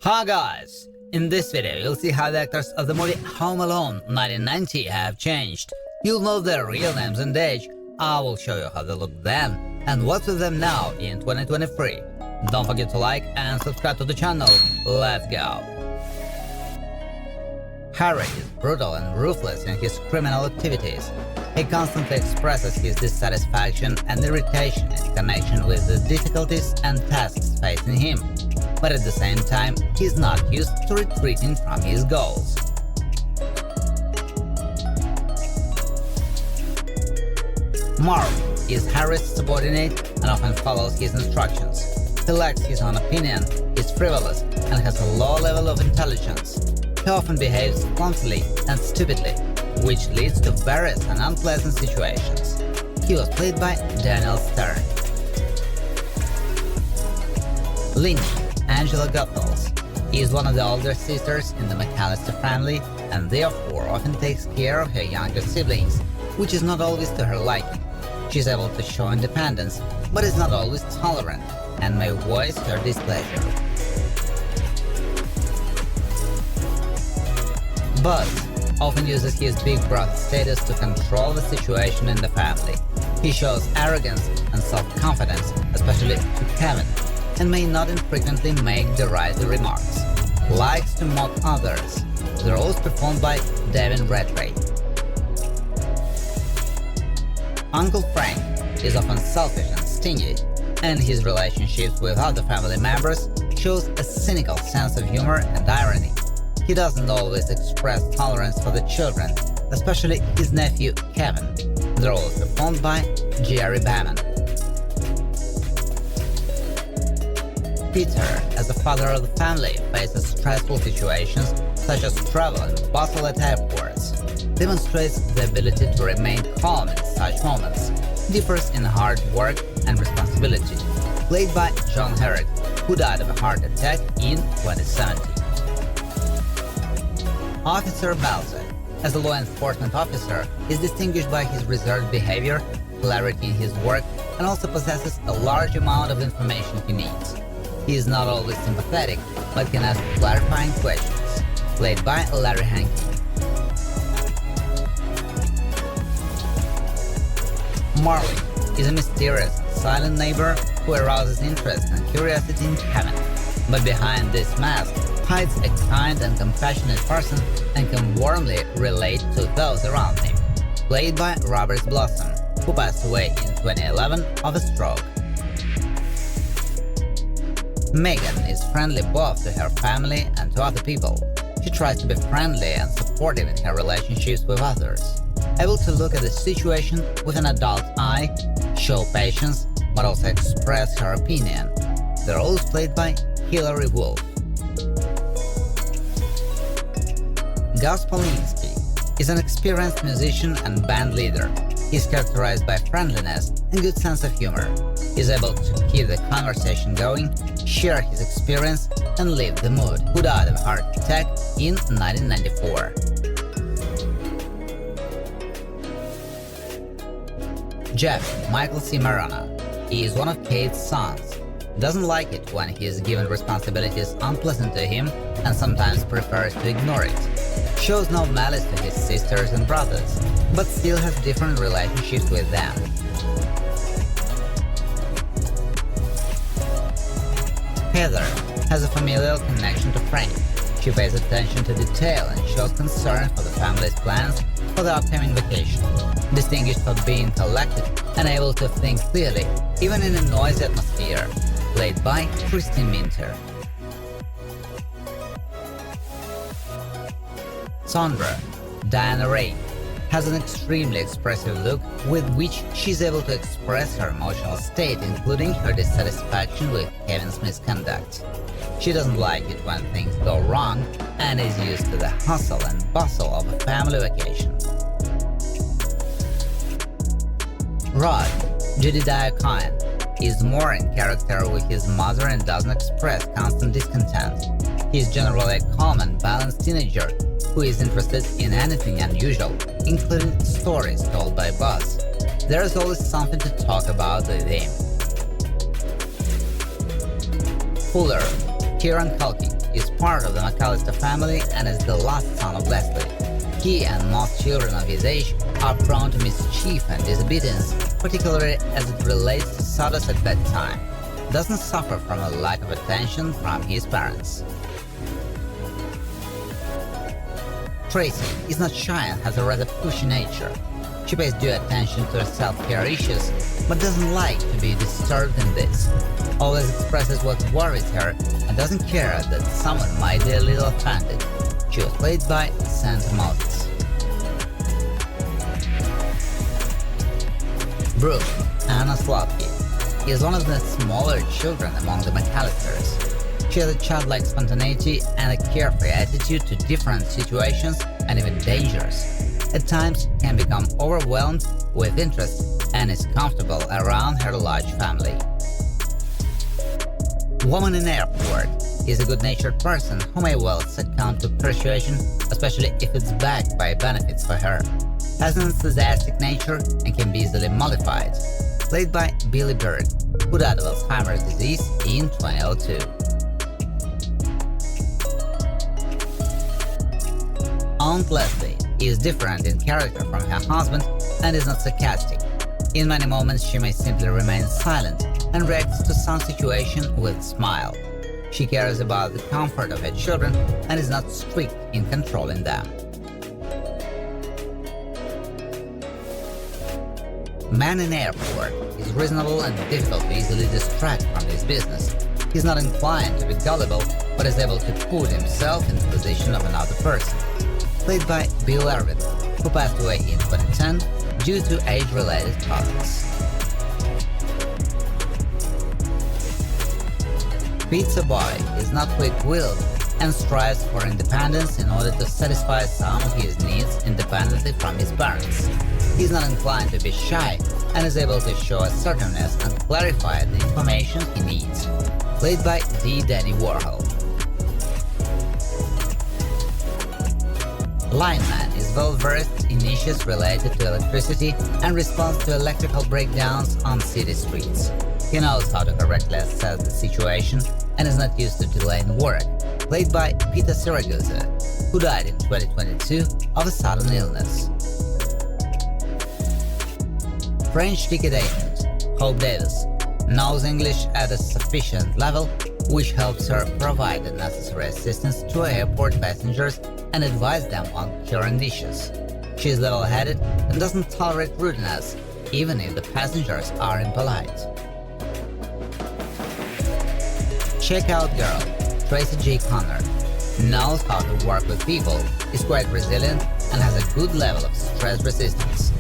Hi guys! In this video, you'll see how the actors of the movie Home Alone 1990 have changed. You'll know their real names and age. I will show you how they looked then and what's with them now in 2023. Don't forget to like and subscribe to the channel. Let's go! Harry is brutal and ruthless in his criminal activities. He constantly expresses his dissatisfaction and irritation in connection with the difficulties and tasks facing him. But at the same time, he's not used to retreating from his goals. Marv is Harry's subordinate and often follows his instructions. He lacks his own opinion, is frivolous, and has a low level of intelligence. He often behaves clumsily and stupidly, which leads to various and unpleasant situations. He was played by Daniel Stern. Lindy, Angela Goethals, is one of the older sisters in the McAllister family and therefore often takes care of her younger siblings, which is not always to her liking. She's able to show independence, but is not always tolerant and may voice her displeasure. Buzz often uses his big brother status to control the situation in the family. He shows arrogance and self-confidence, especially to Kevin, and may not infrequently make derisive remarks. Likes to mock others. The roles performed by Devin Redray. Uncle Frank is often selfish and stingy, and his relationships with other family members shows a cynical sense of humor and irony. He doesn't always express tolerance for the children, especially his nephew Kevin. The role is performed by Jerry Baman. Peter, as the father of the family, faces stressful situations such as travel and bustle at airports. Demonstrates the ability to remain calm in such moments. Differs in hard work and responsibility. Played by John Herrick, who died of a heart attack in 2017. Officer Balzac, as a law enforcement officer, is distinguished by his reserved behavior, clarity in his work, and also possesses a large amount of information he needs. He is not always sympathetic, but can ask clarifying questions. Played by Larry Hankin. Marley is a mysterious and silent neighbor who arouses interest and curiosity in Kevin, but behind this mask hides a kind and compassionate person and can warmly relate to those around him. Played by Robert Blossom, who passed away in 2011 of a stroke. Megan is friendly both to her family and to other people. She tries to be friendly and supportive in her relationships with others. Able to look at the situation with an adult eye, show patience, but also express her opinion. The role is played by Hilary Wolf. Gus Polinski is an experienced musician and band leader. He is characterized by friendliness and good sense of humor. He is able to keep the conversation going, share his experience, and lift the mood. Who died of a heart attack in 1994. Jeff Michael C. Marana. He is one of Kate's sons. Doesn't like it when he is given responsibilities unpleasant to him and sometimes prefers to ignore it. Shows no malice to his sisters and brothers, but still has different relationships with them. Heather has a familial connection to Frank. She pays attention to detail and shows concern for the family's plans for the upcoming vacation. Distinguished for being collected and able to think clearly, even in a noisy atmosphere. Played by Christine Minter. Sondra, Diana Ray, has an extremely expressive look with which she's able to express her emotional state, including her dissatisfaction with Kevin's misconduct. She doesn't like it when things go wrong and is used to the hustle and bustle of a family vacation. Rod, Jedediah Cohen, is more in character with his mother and doesn't express constant discontent. He is generally a calm and balanced teenager who is interested in anything unusual, including stories told by Buzz. There is always something to talk about with him. Fuller, Kieran Culkin, is part of the McAllister family and is the last son of Leslie. He and most children of his age are prone to mischief and disobedience, particularly as it relates to Sardis at bedtime. Doesn't suffer from a lack of attention from his parents. Tracy is not shy and has a rather pushy nature. She pays due attention to her self-care issues, but doesn't like to be disturbed in this. Always expresses what worries her and doesn't care that someone might be a little offended. She was played by Santa Moses. Brooke, Anna Slotky, is one of the smaller children among the McAllisters. She has a childlike spontaneity and a carefree attitude to different situations and even dangers. At times can become overwhelmed with interest and is comfortable around her large family. Woman in Airport is a good-natured person who may well succumb to persuasion, especially if it's backed by benefits for her. Has an enthusiastic nature and can be easily mollified. Played by Billy Bird, who died of Alzheimer's disease in 2002. Aunt Leslie is different in character from her husband and is not sarcastic. In many moments she may simply remain silent and reacts to some situation with a smile. She cares about the comfort of her children and is not strict in controlling them. Man in Airport is reasonable and difficult to easily distract from his business. He's not inclined to be gullible, but is able to put himself in the position of another person. Played by Bill Irvin, who passed away in 2010 due to age-related causes. Pizza Boy is not quick-willed and strives for independence in order to satisfy some of his needs independently from his parents. He's not inclined to be shy and is able to show assertiveness and clarify the information he needs. Played by D. Danny Warhol. Lineman is well-versed in issues related to electricity and responds to electrical breakdowns on city streets. He knows how to correctly assess the situation and is not used to delaying work. Played by Peter Siragusa, who died in 2022 of a sudden illness. French ticket agent Hope Davis knows English at a sufficient level, which helps her provide the necessary assistance to airport passengers and advise them on current issues. She is level-headed and doesn't tolerate rudeness, even if the passengers are impolite. Checkout Girl Tracy J. Connor knows how to work with people, is quite resilient, and has a good level of stress resistance.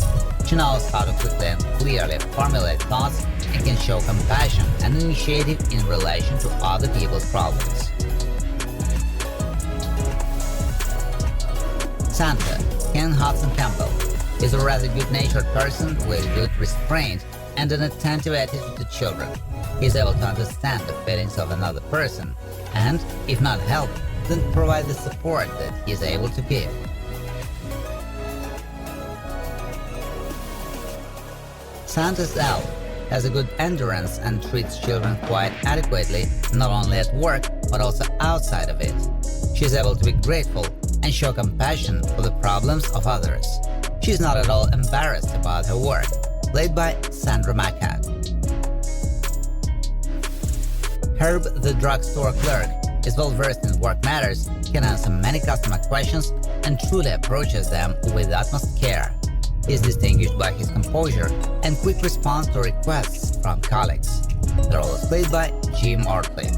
She knows how to quickly and clearly formulate thoughts and can show compassion and initiative in relation to other people's problems. Santa, Ken Hudson Campbell, is a rather good-natured person with good restraint and an attentive attitude to children. He is able to understand the feelings of another person and, if not help, then provide the support that he is able to give. Santa's elf has a good endurance and treats children quite adequately, not only at work but also outside of it. She is able to be grateful and show compassion for the problems of others. She is not at all embarrassed about her work. Played by Sandra Mackett. Herb the drugstore clerk is well versed in work matters, can answer many customer questions, and truly approaches them with utmost care. He is distinguished by his composure and quick response to requests from colleagues. The role is played by Jim Ortley.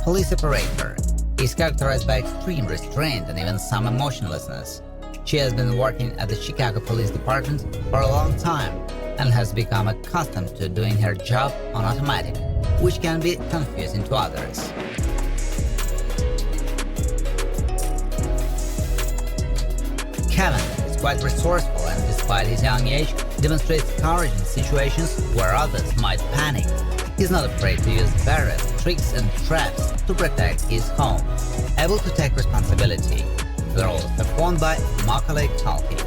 Police operator is characterized by extreme restraint and even some emotionlessness. She has been working at the Chicago Police Department for a long time and has become accustomed to doing her job on automatic, which can be confusing to others. Kevin is quite resourceful and, despite his young age, demonstrates courage in situations where others might panic. He's not afraid to use various tricks and traps to protect his home, able to take responsibility. The role is performed by Macaulay Culkin.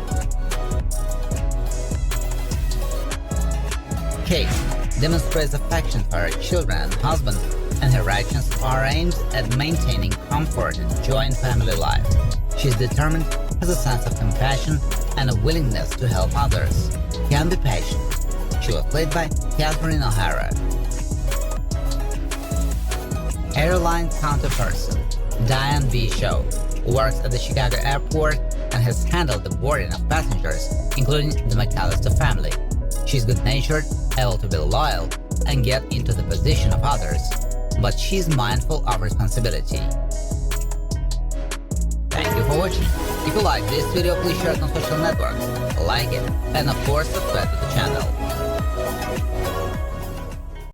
Kate demonstrates affection for her children and husband, and her actions are aimed at maintaining comfort and joy in family life. She is determined, has a sense of compassion, and a willingness to help others. Can be patient. She was played by Catherine O'Hara. Airline counterperson Diane V. Shaw works at the Chicago airport and has handled the boarding of passengers, including the McAllister family. She's good-natured, able to be loyal, and get into the position of others, but she's mindful of responsibility. Thank you for watching. If you like this video, please share it on social networks, like it, and of course subscribe to the channel.